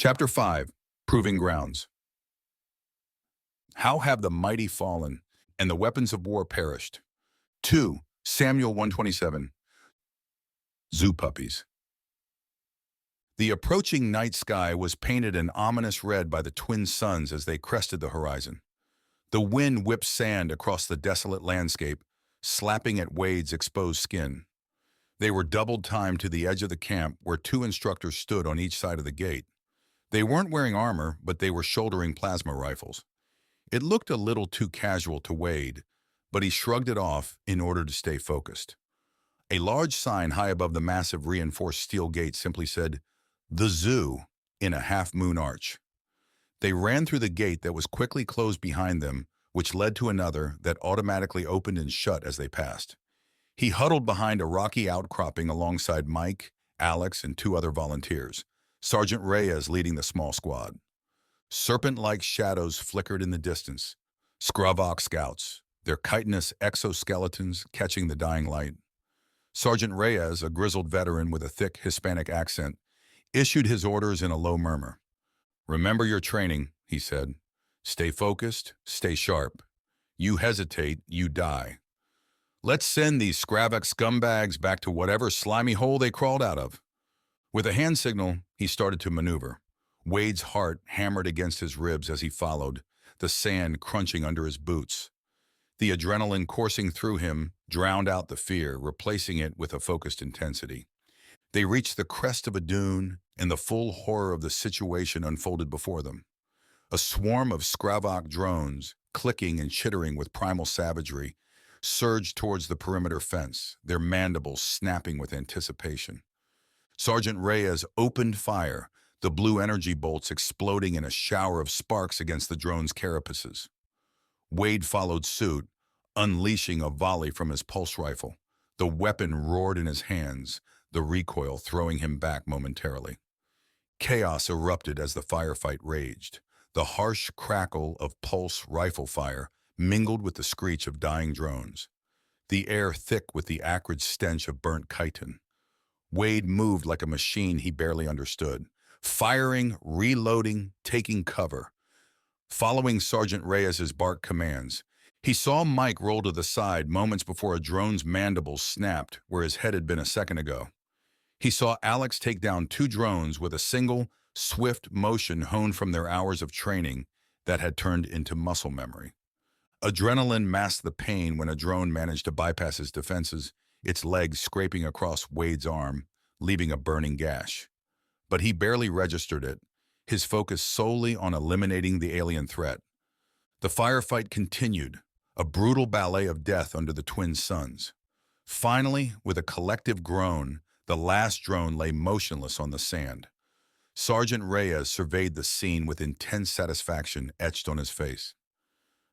Chapter 5, Proving Grounds. How have the mighty fallen, and the weapons of war perished? 2 Samuel 127. Zoo Puppies. The approaching night sky was painted an ominous red by the twin suns as they crested the horizon. The wind whipped sand across the desolate landscape, slapping at Wade's exposed skin. They were double-timed to the edge of the camp where two instructors stood on each side of the gate. They weren't wearing armor, but they were shouldering plasma rifles. It looked a little too casual to Wade, but he shrugged it off in order to stay focused. A large sign high above the massive reinforced steel gate simply said, "The Zoo," in a half-moon arch. They ran through the gate that was quickly closed behind them, which led to another that automatically opened and shut as they passed. He huddled behind a rocky outcropping alongside Mike, Alex, and two other volunteers, Sergeant Reyes leading the small squad. Serpent-like shadows flickered in the distance, Skravok scouts, their chitinous exoskeletons catching the dying light. Sergeant Reyes, a grizzled veteran with a thick Hispanic accent, issued his orders in a low murmur. "Remember your training," he said. "Stay focused, stay sharp. You hesitate, you die. Let's send these Skravok scumbags back to whatever slimy hole they crawled out of." With a hand signal, he started to maneuver. Wade's heart hammered against his ribs as he followed, the sand crunching under his boots. The adrenaline coursing through him drowned out the fear, replacing it with a focused intensity. They reached the crest of a dune, and the full horror of the situation unfolded before them. A swarm of Skravok drones, clicking and chittering with primal savagery, surged towards the perimeter fence, their mandibles snapping with anticipation. Sergeant Reyes opened fire, the blue energy bolts exploding in a shower of sparks against the drone's carapaces. Wade followed suit, unleashing a volley from his pulse rifle. The weapon roared in his hands, the recoil throwing him back momentarily. Chaos erupted as the firefight raged. The harsh crackle of pulse rifle fire mingled with the screech of dying drones, the air thick with the acrid stench of burnt chitin. Wade moved like a machine he barely understood, firing, reloading, taking cover. Following Sergeant Reyes's bark commands, he saw Mike roll to the side moments before a drone's mandibles snapped where his head had been a second ago. He saw Alex take down two drones with a single, swift motion honed from their hours of training that had turned into muscle memory. Adrenaline masked the pain when a drone managed to bypass his defenses, its legs scraping across Wade's arm, leaving a burning gash. But he barely registered it, his focus solely on eliminating the alien threat. The firefight continued, a brutal ballet of death under the twin suns. Finally, with a collective groan, the last drone lay motionless on the sand. Sergeant Reyes surveyed the scene with intense satisfaction etched on his face.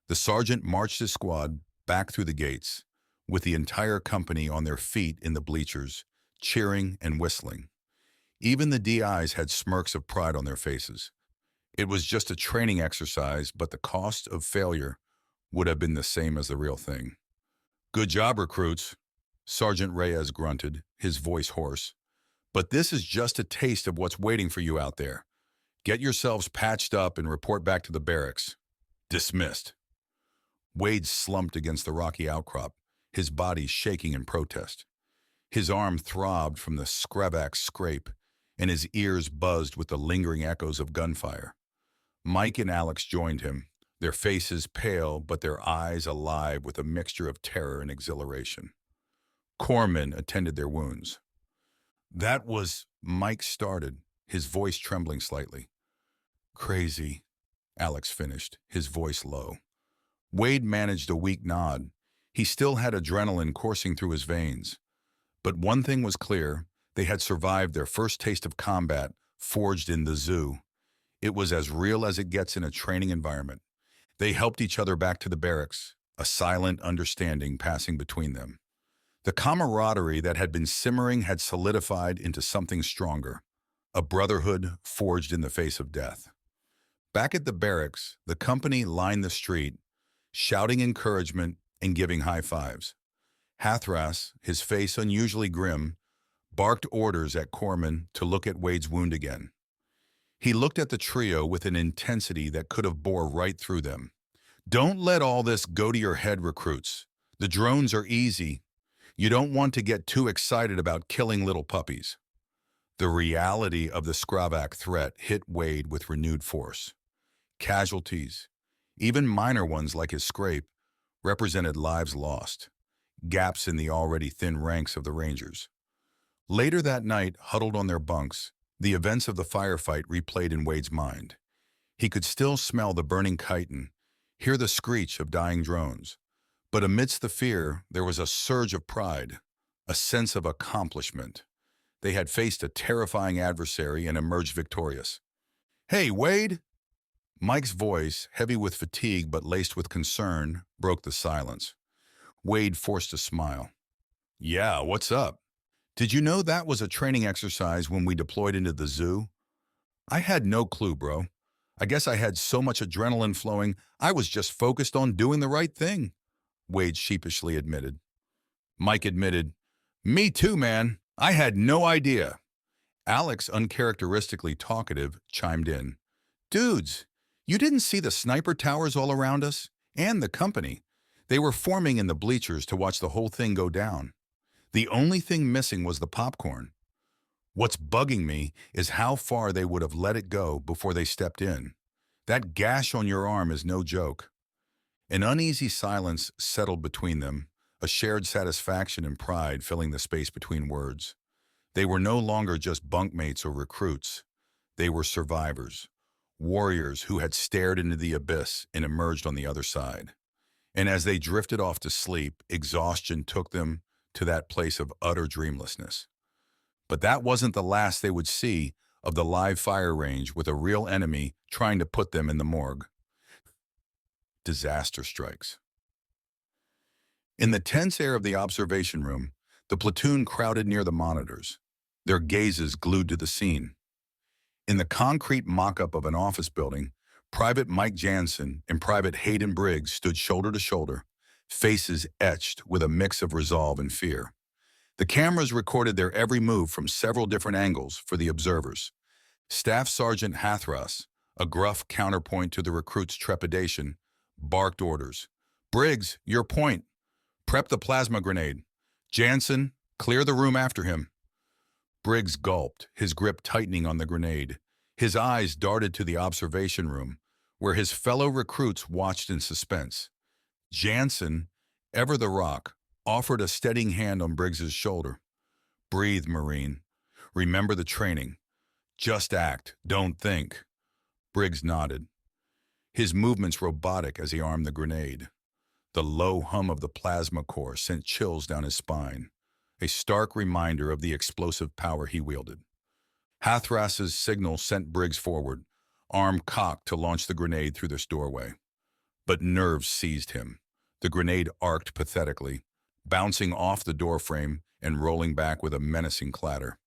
The sergeant marched his squad back through the gates, with the entire company on their feet in the bleachers, cheering and whistling. Even the DIs had smirks of pride on their faces. It was just a training exercise, but the cost of failure would have been the same as the real thing. "Good job, recruits," Sergeant Reyes grunted, his voice hoarse. "But this is just a taste of what's waiting for you out there. Get yourselves patched up and report back to the barracks. Dismissed." Wade slumped against the rocky outcrop, his body shaking in protest. His arm throbbed from the Skravok scrape, and his ears buzzed with the lingering echoes of gunfire. Mike and Alex joined him, their faces pale but their eyes alive with a mixture of terror and exhilaration. Corpsmen attended their wounds. "That was," Mike started, his voice trembling slightly. "Crazy," Alex finished, his voice low. Wade managed a weak nod. He still had adrenaline coursing through his veins. But one thing was clear, they had survived their first taste of combat, forged in the zoo. It was as real as it gets in a training environment. They helped each other back to the barracks, a silent understanding passing between them. The camaraderie that had been simmering had solidified into something stronger, a brotherhood forged in the face of death. Back at the barracks, the company lined the street, shouting encouragement and giving high fives. Hathras, his face unusually grim, barked orders at Corpsmen to look at Wade's wound again. He looked at the trio with an intensity that could have bore right through them. Don't let all this go to your head, recruits. The drones are easy. You don't want to get too excited about killing little puppies. The reality of the Skravak threat hit Wade with renewed force. Casualties, even minor ones like his scrape, represented lives lost, gaps in the already thin ranks of the Rangers. Later that night, huddled on their bunks, the events of the firefight replayed in Wade's mind. He could still smell the burning chitin, hear the screech of dying drones. But amidst the fear, there was a surge of pride, a sense of accomplishment. They had faced a terrifying adversary and emerged victorious. "Hey, Wade!" Mike's voice, heavy with fatigue but laced with concern, broke the silence. Wade forced a smile. "Yeah, what's up? Did you know that was a training exercise when we deployed into the zoo?" "I had no clue, bro. I guess I had so much adrenaline flowing, I was just focused on doing the right thing," Wade sheepishly admitted. Mike admitted, "Me too, man. I had no idea." Alex, uncharacteristically talkative, chimed in. "Dudes, you didn't see the sniper towers all around us? And the company. They were forming in the bleachers to watch the whole thing go down. The only thing missing was the popcorn. What's bugging me is how far they would have let it go before they stepped in. That gash on your arm is no joke." An uneasy silence settled between them, a shared satisfaction and pride filling the space between words. They were no longer just bunkmates or recruits. They were survivors, warriors who had stared into the abyss and emerged on the other side. And as they drifted off to sleep, exhaustion took them to that place of utter dreamlessness. But that wasn't the last they would see of the live fire range with a real enemy trying to put them in the morgue. Disaster strikes. In the tense air of the observation room, the platoon crowded near the monitors, their gazes glued to the scene. In the concrete mock-up of an office building, Private Mike Jansen and Private Hayden Briggs stood shoulder to shoulder, faces etched with a mix of resolve and fear. The cameras recorded their every move from several different angles for the observers. Staff Sergeant Hathras, a gruff counterpoint to the recruits' trepidation, barked orders. "Briggs, your point. Prep the plasma grenade. Jansen, clear the room after him." Briggs gulped, his grip tightening on the grenade. His eyes darted to the observation room, where his fellow recruits watched in suspense. Jansen, ever the rock, offered a steadying hand on Briggs's shoulder. "Breathe, Marine. Remember the training. Just act, don't think." Briggs nodded, his movements robotic as he armed the grenade. The low hum of the plasma core sent chills down his spine, a stark reminder of the explosive power he wielded. Hathras's signal sent Briggs forward, arm cocked to launch the grenade through this doorway. But nerves seized him. The grenade arced pathetically, bouncing off the doorframe and rolling back with a menacing clatter.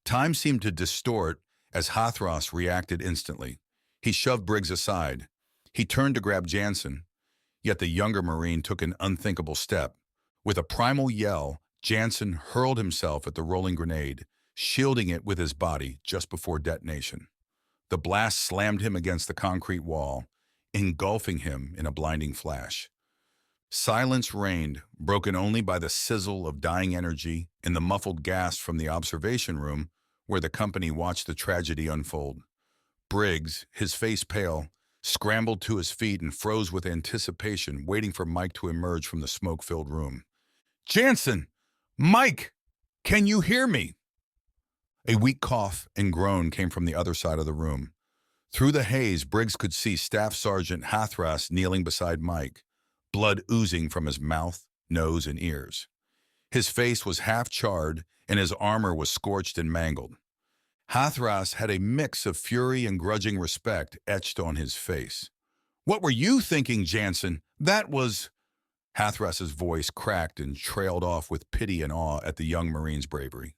Time seemed to distort as Hathras reacted instantly. He shoved Briggs aside. He turned to grab Jansen, yet the younger Marine took an unthinkable step. With a primal yell, Jansen hurled himself at the rolling grenade, shielding it with his body just before detonation. The blast slammed him against the concrete wall, engulfing him in a blinding flash. Silence reigned, broken only by the sizzle of dying energy and the muffled gasps from the observation room where the company watched the tragedy unfold. Briggs, his face pale, scrambled to his feet and froze with anticipation, waiting for Mike to emerge from the smoke-filled room. "Jansen! Mike! Can you hear me?" A weak cough and groan came from the other side of the room. Through the haze, Briggs could see Staff Sergeant Hathras kneeling beside Mike, blood oozing from his mouth, nose, and ears. His face was half-charred, and his armor was scorched and mangled. Hathras had a mix of fury and grudging respect etched on his face. "What were you thinking, Jansen? That was—" Hathras's voice cracked and trailed off with pity and awe at the young Marine's bravery.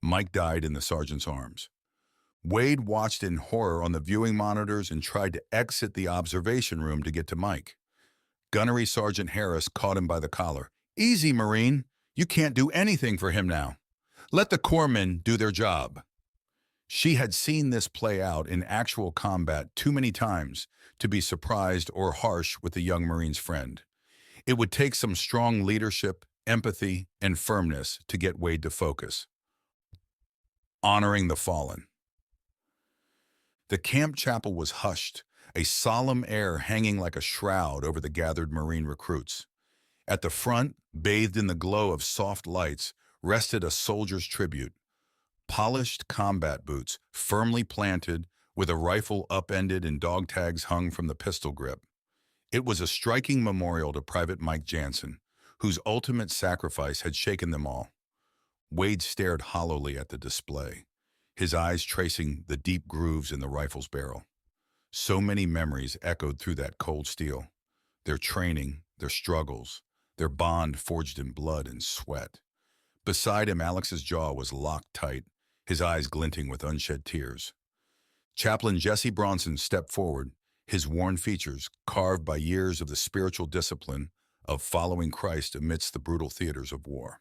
Mike died in the sergeant's arms. Wade watched in horror on the viewing monitors and tried to exit the observation room to get to Mike. Gunnery Sergeant Harris caught him by the collar. "Easy, Marine. You can't do anything for him now. Let the corpsmen do their job." She had seen this play out in actual combat too many times to be surprised or harsh with the young Marine's friend. It would take some strong leadership, empathy, and firmness to get Wade to focus. Honoring the fallen. The camp chapel was hushed, a solemn air hanging like a shroud over the gathered Marine recruits. At the front, bathed in the glow of soft lights, rested a soldier's tribute. Polished combat boots, firmly planted, with a rifle upended and dog tags hung from the pistol grip. It was a striking memorial to Private Mike Jansen, whose ultimate sacrifice had shaken them all. Wade stared hollowly at the display, his eyes tracing the deep grooves in the rifle's barrel. So many memories echoed through that cold steel. Their training, their struggles, their bond forged in blood and sweat. Beside him, Alex's jaw was locked tight, his eyes glinting with unshed tears. Chaplain Jesse Bronson stepped forward, his worn features carved by years of the spiritual discipline of following Christ amidst the brutal theaters of war.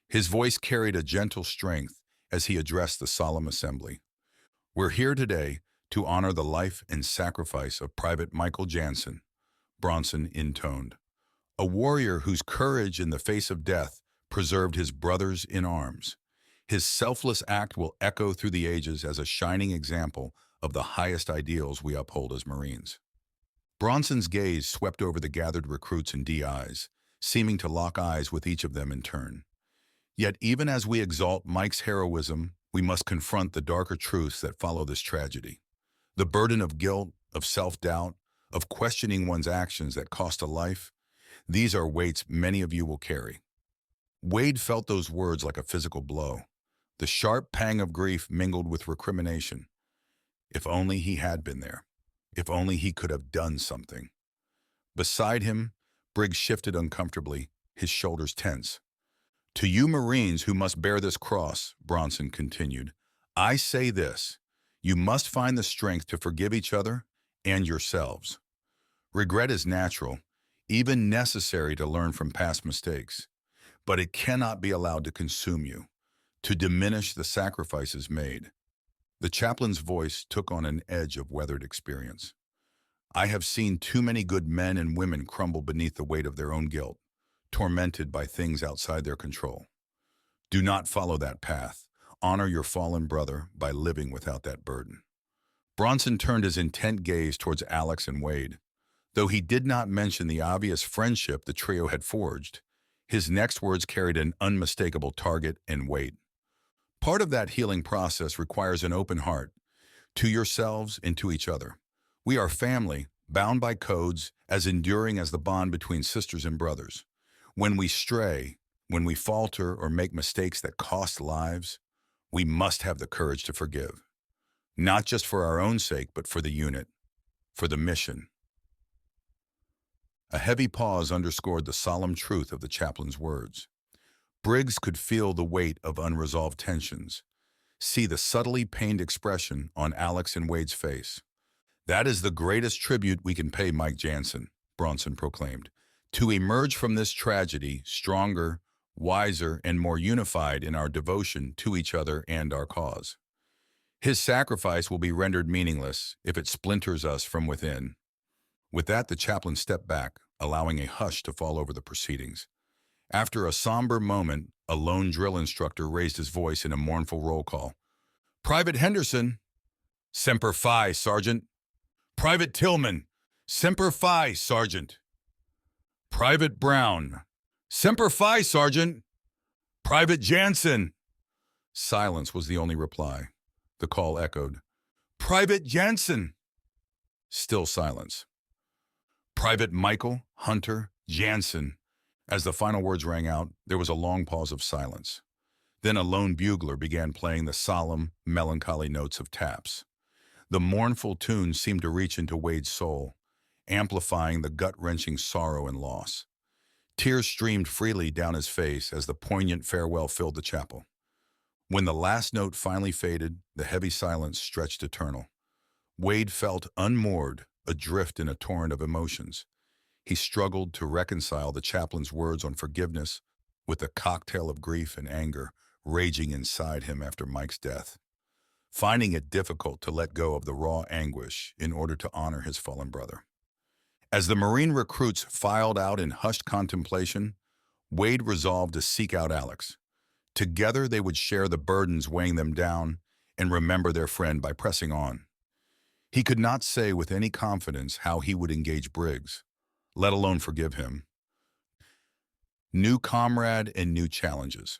His voice carried a gentle strength as he addressed the solemn assembly. We're here today to honor the life and sacrifice of Private Michael Jansen, Bronson intoned, a warrior whose courage in the face of death preserved his brothers in arms. His selfless act will echo through the ages as a shining example of the highest ideals we uphold as Marines. Bronson's gaze swept over the gathered recruits and DIs, seeming to lock eyes with each of them in turn. Yet even as we exalt Mike's heroism, we must confront the darker truths that follow this tragedy. The burden of guilt, of self-doubt, of questioning one's actions that cost a life, these are weights many of you will carry. Wade felt those words like a physical blow. The sharp pang of grief mingled with recrimination. If only he had been there. If only he could have done something. Beside him, Briggs shifted uncomfortably, his shoulders tense. To you Marines who must bear this cross, Bronson continued, I say this, you must find the strength to forgive each other and yourselves. Regret is natural, even necessary to learn from past mistakes, but it cannot be allowed to consume you, to diminish the sacrifices made. The chaplain's voice took on an edge of weathered experience. I have seen too many good men and women crumble beneath the weight of their own guilt, tormented by things outside their control. Do not follow that path. Honor your fallen brother by living without that burden. Bronson turned his intent gaze towards Alex and Wade. Though he did not mention the obvious friendship the trio had forged, his next words carried an unmistakable target and weight. Part of that healing process requires an open heart, to yourselves and to each other. We are family, bound by codes as enduring as the bond between sisters and brothers. When we stray, when we falter or make mistakes that cost lives, we must have the courage to forgive. Not just for our own sake, but for the unit, for the mission. A heavy pause underscored the solemn truth of the chaplain's words. Briggs could feel the weight of unresolved tensions, see the subtly pained expression on Alex and Wade's face. That is the greatest tribute we can pay Mike Jansen, Bronson proclaimed, to emerge from this tragedy stronger, wiser, and more unified in our devotion to each other and our cause. His sacrifice will be rendered meaningless if it splinters us from within. With that, the chaplain stepped back, allowing a hush to fall over the proceedings. After a somber moment, a lone drill instructor raised his voice in a mournful roll call. Private Henderson, Semper Fi, Sergeant. Private Tillman, Semper Fi, Sergeant. Private Brown, Semper Fi, Sergeant. Private Jansen. Silence was the only reply. The call echoed. Private Jansen. Still silence. Private Michael Hunter Jansen. As the final words rang out, there was a long pause of silence. Then a lone bugler began playing the solemn, melancholy notes of taps. The mournful tune seemed to reach into Wade's soul, amplifying the gut-wrenching sorrow and loss. Tears streamed freely down his face as the poignant farewell filled the chapel. When the last note finally faded, the heavy silence stretched eternal. Wade felt unmoored, adrift in a torrent of emotions. He struggled to reconcile the chaplain's words on forgiveness with the cocktail of grief and anger raging inside him after Mike's death. finding it difficult to let go of the raw anguish in order to honor his fallen brother. As the Marine recruits filed out in hushed contemplation, Wade resolved to seek out Alex. Together they would share the burdens weighing them down and remember their friend by pressing on. He could not say with any confidence how he would engage Briggs, let alone forgive him. New comrade and new challenges.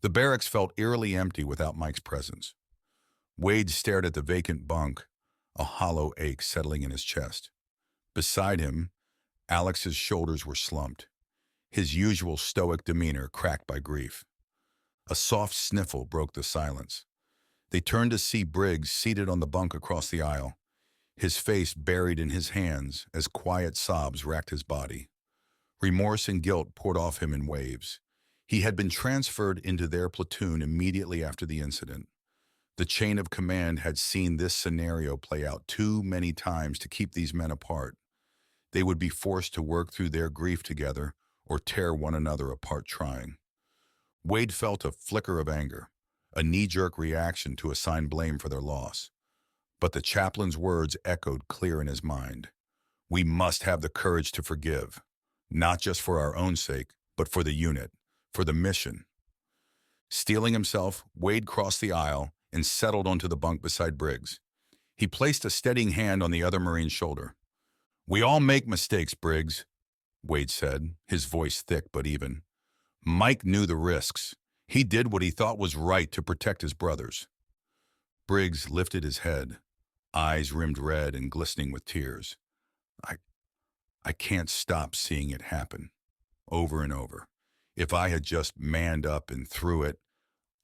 The barracks felt eerily empty without Mike's presence. Wade stared at the vacant bunk, a hollow ache settling in his chest. Beside him, Alex's shoulders were slumped, his usual stoic demeanor cracked by grief. A soft sniffle broke the silence. They turned to see Briggs seated on the bunk across the aisle, his face buried in his hands as quiet sobs racked his body. Remorse and guilt poured off him in waves. He had been transferred into their platoon immediately after the incident. The chain of command had seen this scenario play out too many times to keep these men apart. They would be forced to work through their grief together or tear one another apart trying. Wade felt a flicker of anger, a knee-jerk reaction to assign blame for their loss. But the chaplain's words echoed clear in his mind. We must have the courage to forgive, not just for our own sake, but for the unit, for the mission. Steeling himself, Wade crossed the aisle and settled onto the bunk beside Briggs. He placed a steadying hand on the other Marine's shoulder. We all make mistakes, Briggs, Wade said, his voice thick but even. Mike knew the risks. He did what he thought was right to protect his brothers. Briggs lifted his head, eyes rimmed red and glistening with tears. I can't stop seeing it happen, over and over. If I had just manned up and threw it,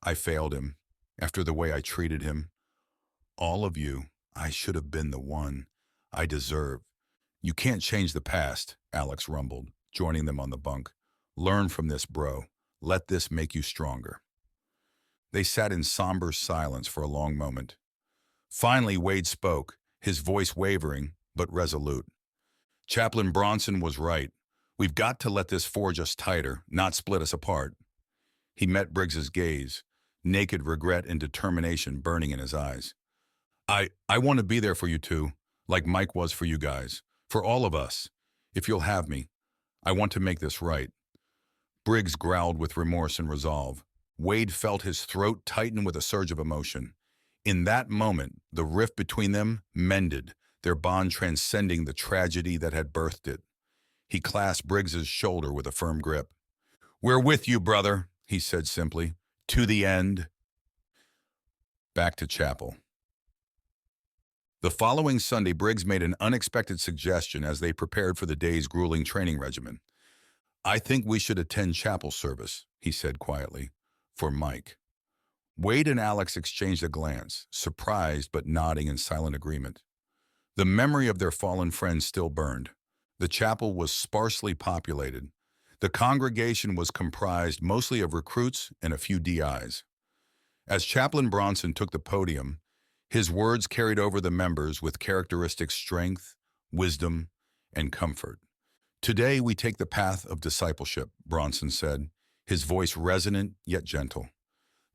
I failed him, after the way I treated him. All of you, I should have been the one I deserve. You can't change the past, Alex rumbled, joining them on the bunk. Learn from this, bro. Let this make you stronger. They sat in somber silence for a long moment. Finally, Wade spoke, his voice wavering, but resolute. Chaplain Bronson was right. We've got to let this forge us tighter, not split us apart. He met Briggs's gaze, naked regret and determination burning in his eyes. I want to be there for you two, like Mike was for you guys, for all of us. If you'll have me, I want to make this right. Briggs growled with remorse and resolve. Wade felt his throat tighten with a surge of emotion. In that moment, the rift between them mended, their bond transcending the tragedy that had birthed it. He clasped Briggs's shoulder with a firm grip. We're with you, brother, he said simply. To the end. Back to chapel. The following Sunday, Briggs made an unexpected suggestion as they prepared for the day's grueling training regimen. I think we should attend chapel service, he said quietly, for Mike. Wade and Alex exchanged a glance, surprised but nodding in silent agreement. The memory of their fallen friend still burned. The chapel was sparsely populated. The congregation was comprised mostly of recruits and a few DIs. As Chaplain Bronson took the podium, his words carried over the members with characteristic strength, wisdom, and comfort. Today we take the path of discipleship, Bronson said, his voice resonant yet gentle.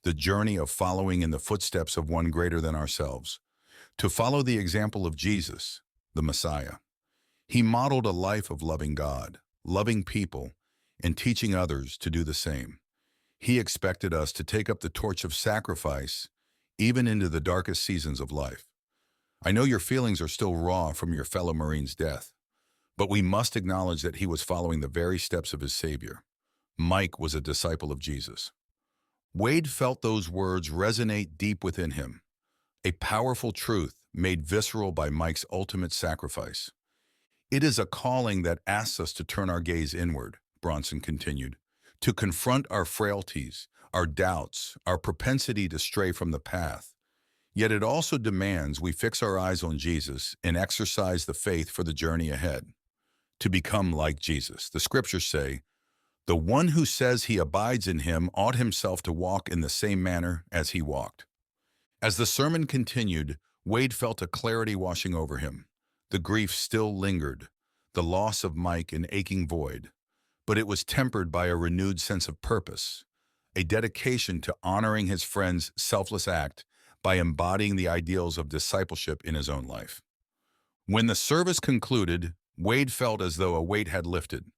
The journey of following in the footsteps of one greater than ourselves. To follow the example of Jesus, the Messiah. He modeled a life of loving God, loving people, and teaching others to do the same. He expected us to take up the torch of sacrifice, even into the darkest seasons of life. I know your feelings are still raw from your fellow Marine's death, but we must acknowledge that he was following the very steps of his Savior. Mike was a disciple of Jesus. Wade felt those words resonate deep within him, a powerful truth made visceral by Mike's ultimate sacrifice. It is a calling that asks us to turn our gaze inward, Bronson continued, to confront our frailties, our doubts, our propensity to stray from the path. Yet it also demands we fix our eyes on Jesus and exercise the faith for the journey ahead. To become like Jesus, the scriptures say, the one who says he abides in him ought himself to walk in the same manner as he walked. As the sermon continued, Wade felt a clarity washing over him. The grief still lingered, the loss of Mike an aching void, but it was tempered by a renewed sense of purpose, a dedication to honoring his friend's selfless act by embodying the ideals of discipleship in his own life. When the service concluded, Wade felt as though a weight had lifted.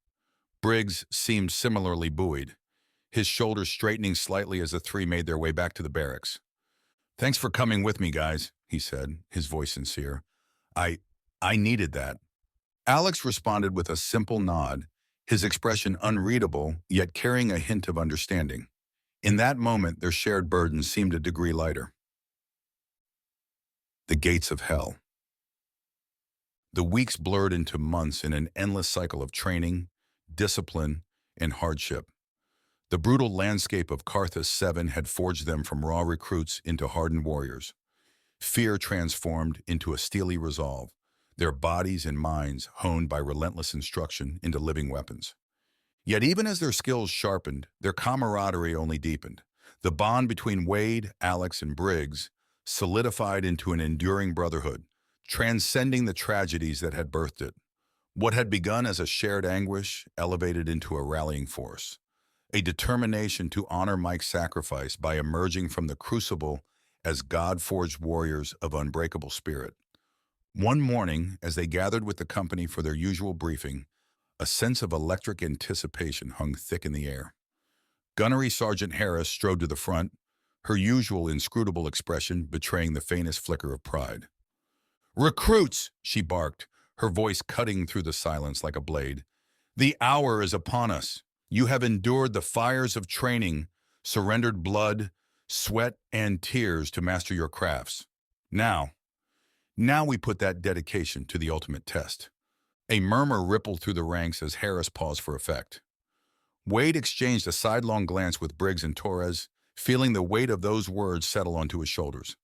Briggs seemed similarly buoyed, his shoulders straightening slightly as the three made their way back to the barracks. "Thanks for coming with me, guys," he said, his voice sincere. I I needed that." Alex responded with a simple nod, his expression unreadable, yet carrying a hint of understanding. In that moment, their shared burden seemed a degree lighter. The gates of hell. The weeks blurred into months in an endless cycle of training, discipline, and hardship. The brutal landscape of Carthus 7 had forged them from raw recruits into hardened warriors. Fear transformed into a steely resolve, their bodies and minds honed by relentless instruction into living weapons. Yet even as their skills sharpened, their camaraderie only deepened. The bond between Wade, Alex, and Briggs solidified into an enduring brotherhood, transcending the tragedies that had birthed it. What had begun as a shared anguish elevated into a rallying force, a determination to honor Mike's sacrifice by emerging from the crucible as God-forged warriors of unbreakable spirit. One morning, as they gathered with the company for their usual briefing, a sense of electric anticipation hung thick in the air. Gunnery Sergeant Harris strode to the front, her usual inscrutable expression betraying the faintest flicker of pride. "Recruits!" she barked, her voice cutting through the silence like a blade. "The hour is upon us. You have endured the fires of training, surrendered blood, sweat, and tears to master your crafts. Now we put that dedication to the ultimate test." A murmur rippled through the ranks as Harris paused for effect. Wade exchanged a sidelong glance with Briggs and Torres, feeling the weight of those words settle onto his shoulders.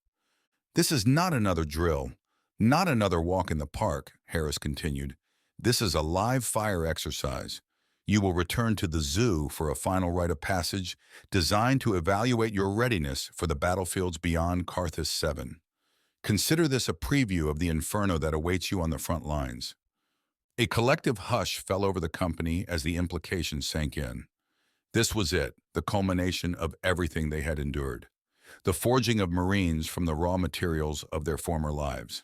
"This is not another drill, not another walk in the park," Harris continued. "This is a live fire exercise. You will return to the zoo for a final rite of passage designed to evaluate your readiness for the battlefields beyond Carthus 7. Consider this a preview of the inferno that awaits you on the front lines." A collective hush fell over the company as the implications sank in. This was it, the culmination of everything they had endured. The forging of Marines from the raw materials of their former lives.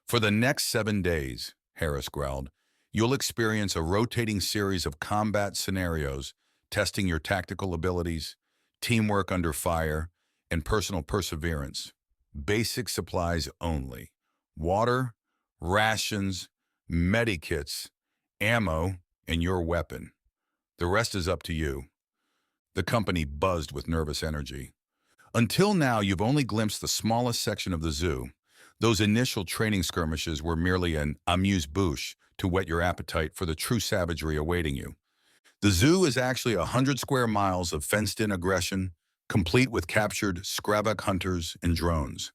"For the next 7 days," Harris growled, "you'll experience a rotating series of combat scenarios testing your tactical abilities, teamwork under fire, and personal perseverance. Basic supplies only. Water, rations, medikits, ammo, and your weapon. The rest is up to you." The company buzzed with nervous energy. Until now, you've only glimpsed the smallest section of the zoo. Those initial training skirmishes were merely an amuse-bouche to whet your appetite for the true savagery awaiting you. The zoo is actually 100 square miles of fenced-in aggression, complete with captured Skravak hunters and drones.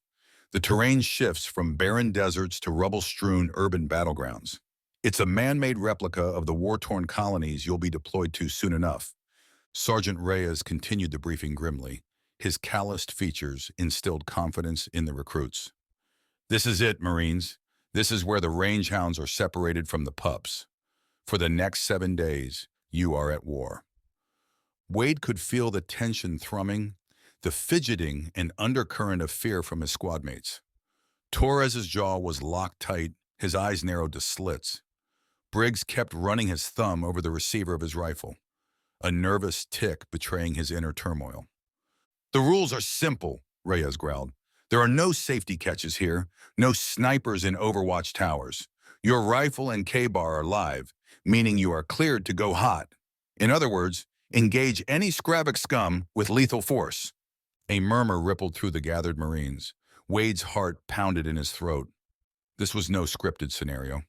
The terrain shifts from barren deserts to rubble-strewn urban battlegrounds. It's a man-made replica of the war-torn colonies you'll be deployed to soon enough. Sergeant Reyes continued the briefing grimly. His calloused features instilled confidence in the recruits. "This is it, Marines. This is where the range hounds are separated from the pups. For the next 7 days, you are at war." Wade could feel the tension thrumming, the fidgeting and undercurrent of fear from his squadmates. Torres's jaw was locked tight, his eyes narrowed to slits. Briggs kept running his thumb over the receiver of his rifle, a nervous tick betraying his inner turmoil. "The rules are simple," Reyes growled. "There are no safety catches here, no snipers in Overwatch towers. Your rifle and K-bar are live, meaning you are cleared to go hot. In other words, engage any Skravak scum with lethal force." A murmur rippled through the gathered Marines. Wade's heart pounded in his throat. This was no scripted scenario.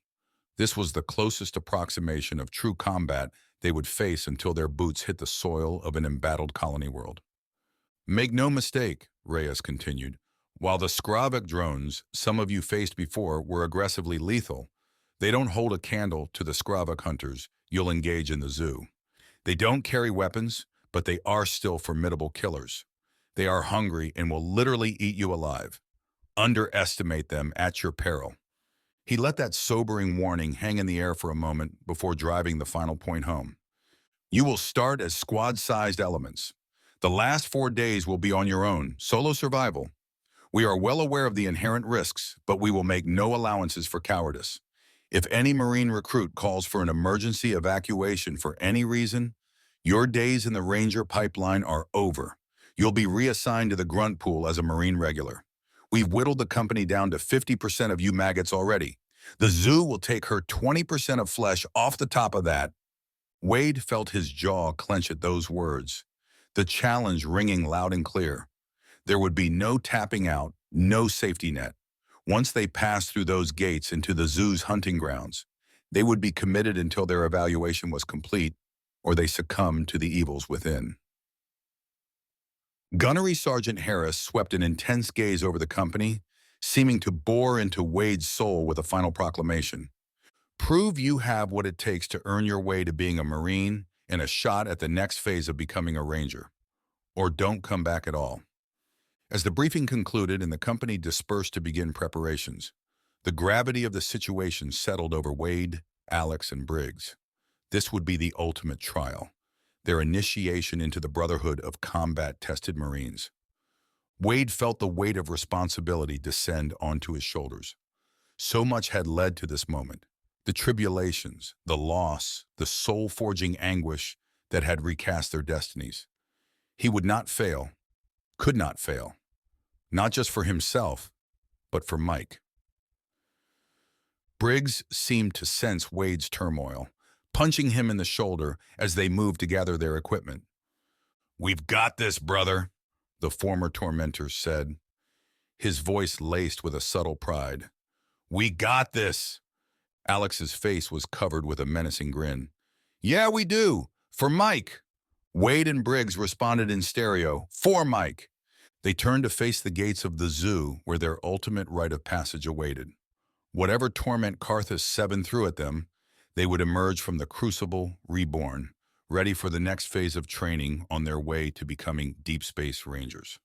This was the closest approximation of true combat they would face until their boots hit the soil of an embattled colony world. "Make no mistake," Reyes continued. "While the Skravak drones some of you faced before were aggressively lethal, they don't hold a candle to the Skravak hunters you'll engage in the zoo. They don't carry weapons, but they are still formidable killers. They are hungry and will literally eat you alive. Underestimate them at your peril." He let that sobering warning hang in the air for a moment before driving the final point home. "You will start as squad-sized elements. The last 4 days will be on your own, solo survival. We are well aware of the inherent risks, but we will make no allowances for cowardice. If any Marine recruit calls for an emergency evacuation for any reason, your days in the Ranger pipeline are over. You'll be reassigned to the grunt pool as a Marine regular. We've whittled the company down to 50% of you maggots already. The zoo will take her 20% of flesh off the top of that. Wade felt his jaw clench at those words, the challenge ringing loud and clear. There would be no tapping out, no safety net. Once they passed through those gates into the zoo's hunting grounds, they would be committed until their evaluation was complete or they succumbed to the evils within. Gunnery Sergeant Harris swept an intense gaze over the company, seeming to bore into Wade's soul with a final proclamation. Prove you have what it takes to earn your way to being a Marine and a shot at the next phase of becoming a Ranger. Or don't come back at all. As the briefing concluded and the company dispersed to begin preparations, the gravity of the situation settled over Wade, Alex, and Briggs. This would be the ultimate trial, their initiation into the brotherhood of combat-tested Marines. Wade felt the weight of responsibility descend onto his shoulders. So much had led to this moment. The tribulations, the loss, the soul-forging anguish that had recast their destinies. He would not fail, could not fail, not just for himself, but for Mike. Briggs seemed to sense Wade's turmoil, punching him in the shoulder as they moved to gather their equipment. "We've got this, brother," the former tormentor said, his voice laced with a subtle pride. "We got this." Alex's face was covered with a menacing grin. "Yeah, we do. For Mike." Wade and Briggs responded in stereo, "For Mike." They turned to face the gates of the zoo where their ultimate rite of passage awaited. Whatever torment Karthus 7 threw at them, they would emerge from the crucible reborn, ready for the next phase of training on their way to becoming Deep Space Rangers.